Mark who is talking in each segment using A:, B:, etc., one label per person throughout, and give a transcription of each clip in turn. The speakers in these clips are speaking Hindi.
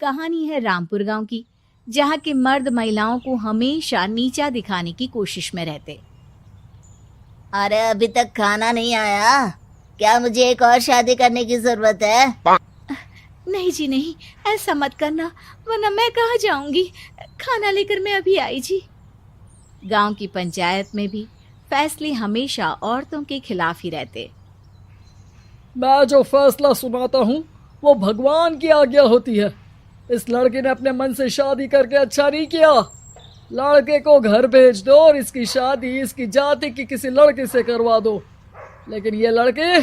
A: कहानी है रामपुर गांव की, जहां के मर्द महिलाओं को हमेशा नीचा दिखाने की कोशिश में रहते।
B: अरे अभी तक खाना नहीं आया क्या? मुझे एक और शादी करने की जरूरत है।
A: नहीं जी नहीं, ऐसा मत करना, वरना मैं कहाँ जाऊंगी। खाना लेकर मैं अभी आई जी। गांव की पंचायत में भी फैसले हमेशा औरतों के खिलाफ ही रहते।
C: मैं जो फैसला सुनाता हूँ वो भगवान की आज्ञा होती है। इस लड़के ने अपने मन से शादी करके अच्छा नहीं किया। लड़के को घर भेज दो और इसकी शादी इसकी जाति की किसी लड़के से करवा दो। लेकिन ये लड़की,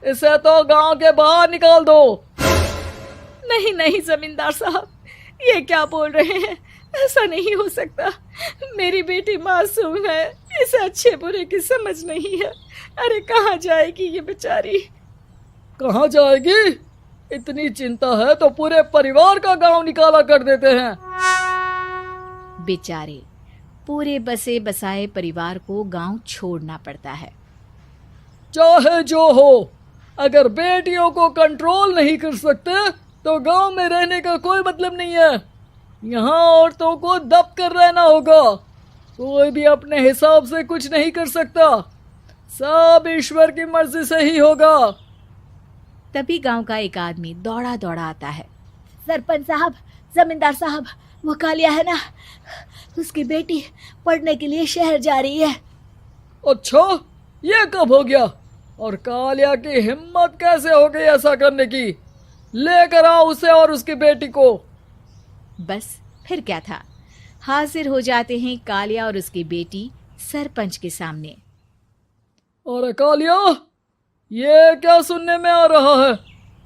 C: इसे तो गांव के बाहर निकाल दो।
A: नहीं नहीं जमींदार साहब, ये क्या बोल रहे हैं? ऐसा नहीं हो सकता। मेरी बेटी मासूम है, इसे अच्छे बुरे की समझ नहीं है। अरे कहाँ जाएगी ये बेचारी?
C: कहाँ जाएगी? इतनी चिंता है तो पूरे परिवार का गांव निकाला कर देते हैं।
A: बेचारे पूरे बसे बसाए परिवार को गांव छोड़ना पड़ता है।
C: चाहे जो हो, अगर बेटियों को कंट्रोल नहीं कर सकते तो गांव में रहने का कोई मतलब नहीं है। यहाँ औरतों को दब कर रहना होगा। कोई भी अपने हिसाब से कुछ नहीं कर सकता, सब ईश्वर की मर्जी से ही होगा।
A: तभी गांव का एक आदमी दौड़ा दौड़ा आता है। सरपंच साहब, जमींदार साहब, वो कालिया है ना, उसकी बेटी पढ़ने के लिए शहर जा रही है।
C: अच्छा, ये कब हो गया? और कालिया की हिम्मत कैसे हो गई ऐसा करने की? लेकर आओ उसे और उसकी बेटी को।
A: बस फिर क्या था, हाजिर हो जाते हैं कालिया और उसकी बेटी सरपंच के सामने।
C: अरे कालिया, ये क्या सुनने में आ रहा है?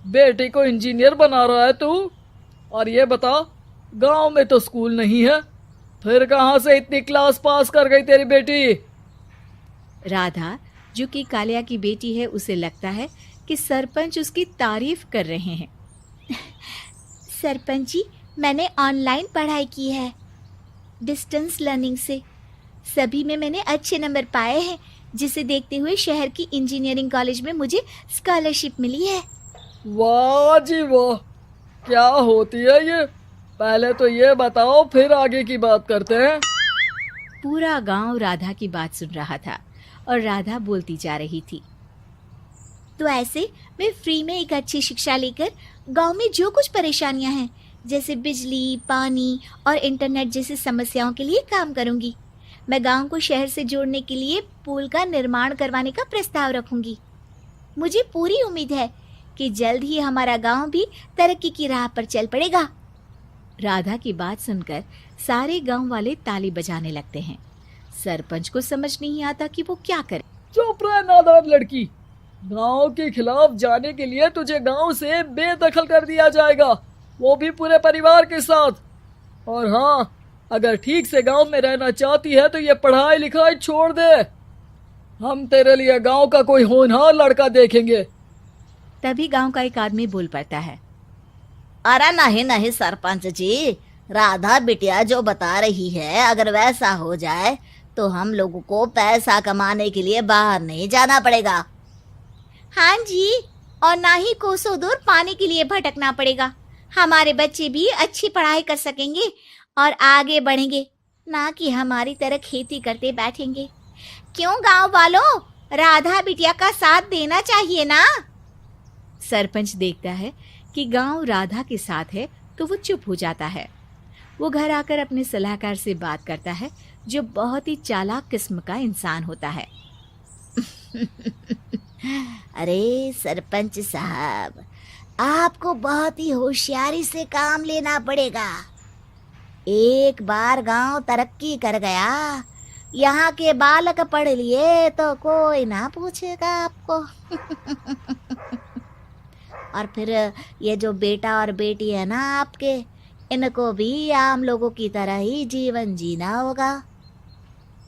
C: बेटी को इंजीनियर बना रहा है तू? और ये बता, गांव में तो स्कूल नहीं है, फिर कहां से इतनी क्लास पास कर गई तेरी बेटी?
A: राधा, जो कि कालिया की बेटी है, उसे लगता है कि सरपंच उसकी तारीफ कर रहे हैं। सरपंच जी, मैंने ऑनलाइन पढ़ाई की है, डिस्टेंस लर्निंग से। सभी में मैंने अच्छे नंबर पाए हैं, जिसे देखते हुए शहर की इंजीनियरिंग कॉलेज में मुझे स्कॉलरशिप मिली है।
C: वाह जी वाह, क्या होती है ये? पहले तो ये बताओ, फिर आगे की बात करते हैं।
A: पूरा गांव राधा की बात सुन रहा था और राधा बोलती जा रही थी। तो ऐसे मैं फ्री में एक अच्छी शिक्षा लेकर गांव में जो कुछ परेशानियां हैं, जैसे बिजली, पानी और इंटरनेट जैसी समस्याओं के लिए काम करूंगी। मैं गांव को शहर से जोड़ने के लिए पुल का निर्माण करवाने का प्रस्ताव रखूंगी। मुझे पूरी उम्मीद है कि जल्द ही हमारा गांव भी तरक्की की राह पर चल पड़ेगा। राधा की बात सुनकर सारे गांव वाले ताली बजाने लगते हैं। सरपंच को समझ नहीं आता कि वो क्या करे।
C: चुप रह नादान लड़की, गांव के खिलाफ जाने के लिए तुझे गांव से बेदखल कर दिया जाएगा, वो भी पूरे परिवार के साथ। और हाँ, अगर ठीक से गांव में रहना चाहती है तो ये पढ़ाई लिखाई छोड़ दे। हम तेरे लिए गांव का कोई होनहार लड़का देखेंगे।
A: तभी गांव का एक आदमी बोल पड़ता है।
B: अरे नहीं नहीं सरपंच जी, राधा बिटिया जो बता रही है, अगर वैसा हो जाए तो हम लोगों को पैसा कमाने के लिए बाहर नहीं जाना पड़ेगा।
A: हाँ जी, और ना ही कोसों दूर पानी के लिए भटकना पड़ेगा। हमारे बच्चे भी अच्छी पढ़ाई कर सकेंगे और आगे बढ़ेंगे, ना कि हमारी तरह खेती करते बैठेंगे। क्यों गांव वालों, राधा बिटिया का साथ देना चाहिए ना। सरपंच देखता है कि गांव राधा के साथ है तो वो चुप हो जाता है। वो घर आकर अपने सलाहकार से बात करता है, जो बहुत ही चालाक किस्म का इंसान होता है।
B: अरे सरपंच साहब, आपको बहुत ही होशियारी से काम लेना पड़ेगा। एक बार गांव तरक्की कर गया, यहाँ के बालक पढ़ लिए तो कोई ना पूछेगा आपको। और फिर ये जो बेटा और बेटी है ना आपके, इनको भी आम लोगों की तरह ही जीवन जीना होगा।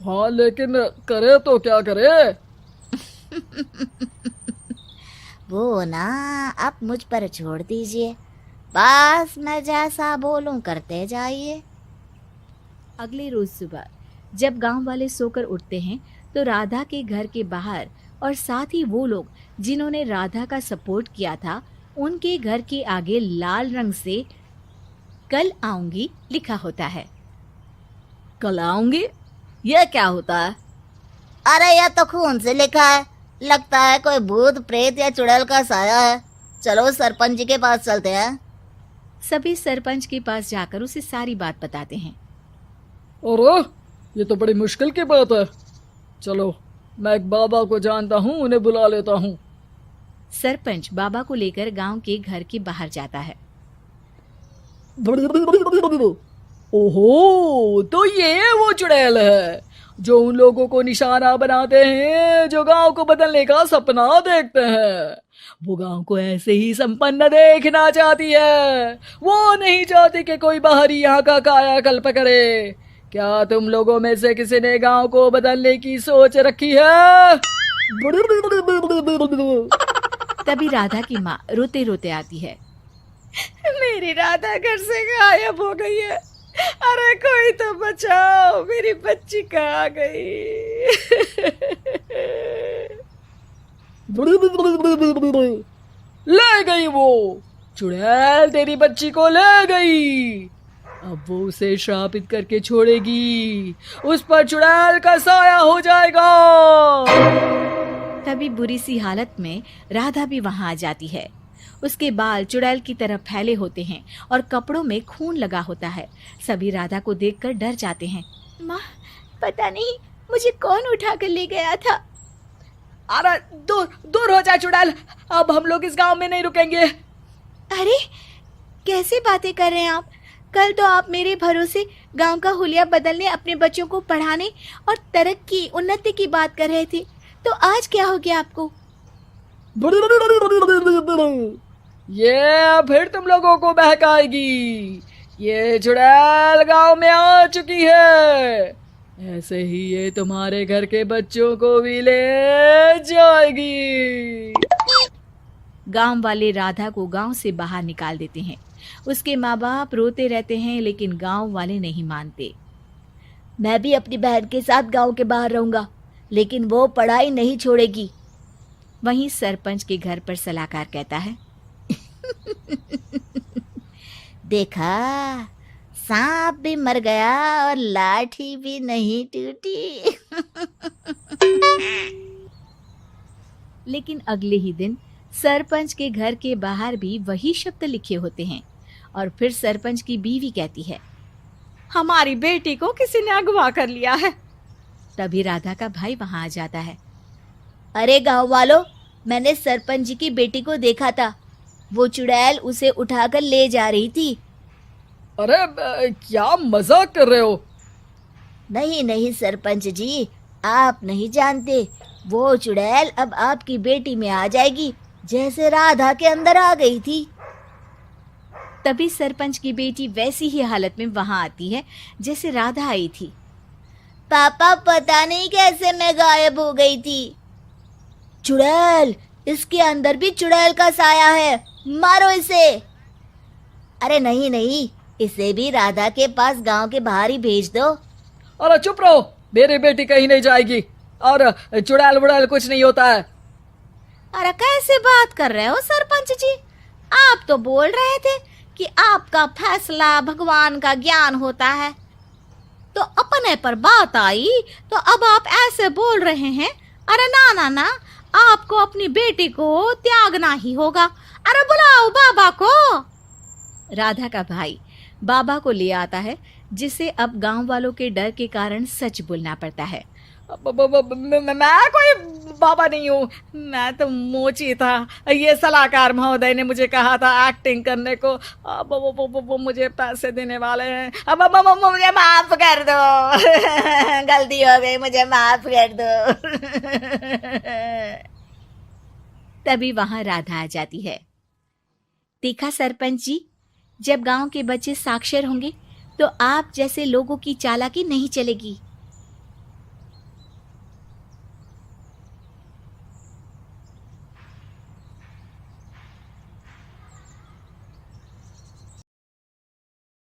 C: हाँ, लेकिन करे तो क्या करे?
B: वो ना आप मुझ पर छोड़ दीजिए, बस मैं जैसा बोलूं करते जाइए।
A: अगले रोज सुबह जब गांव वाले सोकर उठते हैं तो राधा के घर के बाहर और साथ ही वो लोग जिन्होंने राधा का सपोर्ट किया था, उनके घर के आगे लाल रंग से कल आऊंगी लिखा होता है।
D: कल आऊंगी, यह क्या होता है?
B: अरे यह तो खून से लिखा है, लगता है कोई भूत प्रेत या चुड़ैल का साया है। चलो सरपंच जी के पास चलते हैं।
A: सभी सरपंच के पास जाकर उसे सारी बात बताते हैं।
C: अरे ये तो बड़ी मुश्किल की बात है। चलो मैं एक बाबा को जानता हूँ, उन्हें बुला लेता हूँ।
A: सरपंच बाबा को लेकर गांव के घर के बाहर जाता है।
C: ओहो, तो ये वो चुड़ैल है जो उन लोगों को निशाना बनाते हैं जो गांव को बदलने का सपना देखते हैं। वो गांव को ऐसे ही संपन्न देखना चाहती है, वो नहीं चाहती कि कोई बाहरी यहाँ का कायाकल्प करे। क्या तुम लोगों में से किसी ने गांव को बदलने की सोच रखी है?
A: तभी राधा की माँ रोते रोते आती है।
D: मेरी राधा घर से गायब हो गई है। अरे कोई तो बचाओ, मेरी बच्ची कहाँ गई?
C: ले गई वो चुड़ैल, तेरी बच्ची को ले गई। अब वो उसे श्रापित करके छोड़ेगी, उस पर चुड़ैल का साया हो जाएगा।
A: तभी बुरी सी हालत में राधा भी वहां आ जाती है। उसके बाल चुड़ैल की तरह फैले होते हैं और कपड़ों में खून लगा होता है। सभी राधा को देखकर डर जाते हैं।
D: माँ, पता नहीं मुझे कौन उठा कर ले गया था।
C: अरे दूर दूर हो जा चुड़ैल, अब हम लोग इस गांव में नहीं रुकेंगे।
D: अरे कैसे बातें कर रहे हैं आप? कल तो आप मेरे भरोसे गांव का हुलिया बदलने, अपने बच्चों को पढ़ाने और तरक्की उन्नति की बात कर रहे थे, तो आज क्या हो गया आपको?
C: ये फिर तुम लोगों को बहकाएगी। ये चुड़ैल गांव में आ चुकी है, ऐसे ही ये तुम्हारे घर के बच्चों को भी ले जाएगी।
A: गांव वाले राधा को गांव से बाहर निकाल देते हैं। उसके माँ बाप रोते रहते हैं, लेकिन गांव वाले नहीं मानते।
B: मैं भी अपनी बहन के साथ गांव के बाहर रहूंगा, लेकिन वो पढ़ाई नहीं छोड़ेगी।
A: वहीं सरपंच के घर पर सलाहकार कहता है।
B: देखा, सांप भी मर गया और लाठी भी नहीं टूटी।
A: लेकिन अगले ही दिन सरपंच के घर के बाहर भी वही शब्द लिखे होते हैं। और फिर सरपंच की बीवी कहती है,
D: हमारी बेटी को किसी ने अगवा कर लिया है।
A: तभी राधा का भाई वहां आ जाता है।
B: अरे गांव वालों, मैंने सरपंच जी की बेटी को देखा था। वो चुड़ैल उसे उठाकर ले जा रही थी।
C: अरे क्या मजाक कर रहे हो?
B: नहीं नहीं सरपंच जी, आप नहीं जानते। वो चुड़ैल अब आपकी बेटी में आ जाएगी, जैसे राधा के अंदर आ गई थी।
A: तभी सरपंच की बेटी वैसी ही हालत में वहां आती है जैसे राधा आई थी।
B: पापा, पता नहीं कैसे मैं गायब हो गई थी। चुड़ैल, इसके अंदर भी चुड़ैल का साया है, मारो इसे। अरे नहीं नहीं, इसे भी राधा के पास गांव के बाहर ही भेज दो।
C: अरे चुप रहो, मेरी बेटी कहीं नहीं जाएगी और चुड़ैल वुड़ैल कुछ नहीं होता है।
D: अरे कैसे बात कर रहे हो सरपंच जी? आप तो बोल रहे थे कि आपका फैसला भगवान का ज्ञान होता है, तो अपने पर बात आई तो अब आप ऐसे बोल रहे हैं। अरे ना ना ना, आपको अपनी बेटी को त्यागना ही होगा। अरे बुलाओ बाबा को।
A: राधा का भाई बाबा को ले आता है, जिसे अब गांव वालों के डर के कारण सच बोलना पड़ता है।
C: मैं कोई बाबा नहीं हूँ, मैं तो मोची था। ये सलाहकार महोदय ने मुझे कहा था एक्टिंग करने को। अब वो मुझे पैसे देने वाले हैं। अब मुझे माफ कर दो।
B: गलती हो गई, मुझे माफ कर दो।
A: तभी वहां राधा आ जाती है। देखा सरपंच जी, जब गांव के बच्चे साक्षर होंगे तो आप जैसे लोगों की चालाकी नहीं चलेगी।